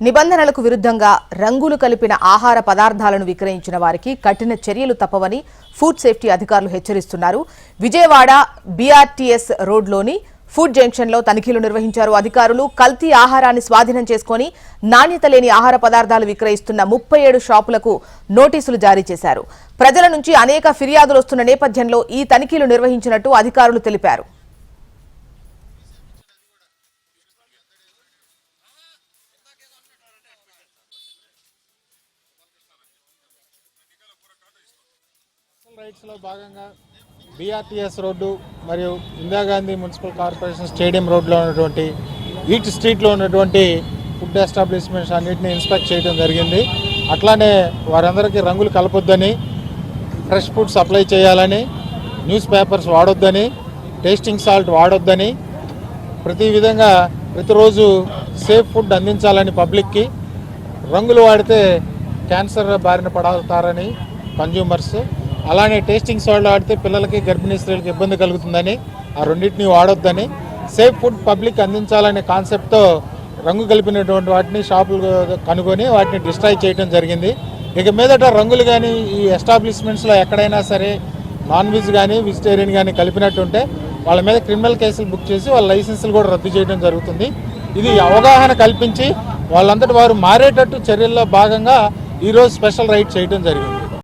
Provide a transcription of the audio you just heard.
నిబంధనలకు విరుద్ధంగా రంగులు కలిపిన ఆహార పదార్థాలను విక్రయించిన వారికి కఠిన చర్యలు తప్పవని ఫుడ్ సేఫ్టీ అధికారులు హెచ్చరిస్తున్నారు. విజయవాడ బీఆర్టీఎస్ రోడ్లోని ఫుడ్ జంక్షన్లో తనిఖీలు నిర్వహించారు. అధికారులు కల్తీ ఆహారాన్ని స్వాధీనం చేసుకుని నాణ్యత లేని ఆహార పదార్థాలు విక్రయిస్తున్న 37 షాపులకు నోటీసులు జారీ చేశారు. ప్రజల నుంచి అనేక ఫిర్యాదులు వస్తున్న నేపథ్యంలో ఈ తనిఖీలు నిర్వహించినట్టు అధికారులు తెలిపారు. రైట్స్ లో భాగంగా బీఆర్టీఎస్ రోడ్డు మరియు ఇందిరాగాంధీ మున్సిపల్ కార్పొరేషన్ స్టేడియం రోడ్లో ఉన్నటువంటి ఈట్ స్ట్రీట్లో ఉన్నటువంటి ఫుడ్ ఎస్టాబ్లిష్మెంట్స్ అన్నింటినీ ఇన్స్పెక్ట్ చేయడం జరిగింది. అట్లానే వారందరికీ రంగులు కలపొద్దని, ఫ్రెష్ ఫుడ్ సప్లై చేయాలని, న్యూస్ పేపర్స్ వాడొద్దని, టేస్టింగ్ సాల్ట్ వాడొద్దని, ప్రతి విధంగా ప్రతిరోజు సేఫ్ ఫుడ్ అందించాలని, పబ్లిక్కి రంగులు వాడితే క్యాన్సర్ బారిన పడతారని కన్జ్యూమర్స్, అలానే టేస్టింగ్ సాల్ట్ వాడితే పిల్లలకి గర్భిణీ స్త్రీలకు ఇబ్బంది కలుగుతుందని, ఆ రెండింటిని వాడొద్దని, సేఫ్ ఫుడ్ పబ్లిక్ అందించాలనే కాన్సెప్ట్తో రంగు కలిపినటువంటి వాటిని షాపులు కనుగొని వాటిని డిస్ట్రాయ్ చేయడం జరిగింది. ఇక మీదట రంగులు కానీ ఈ ఎస్టాబ్లిష్మెంట్స్లో ఎక్కడైనా సరే నాన్ వెజ్ కానీ వెజిటేరియన్ కానీ కలిపినట్టుంటే వాళ్ళ మీద క్రిమినల్ కేసులు బుక్ చేసి వాళ్ళ లైసెన్సులు కూడా రద్దు చేయడం జరుగుతుంది. ఇది అవగాహన కల్పించి వాళ్ళంతటి వారు మారేటట్టు చర్యల్లో భాగంగా ఈరోజు స్పెషల్ రైడ్ చేయడం జరిగింది.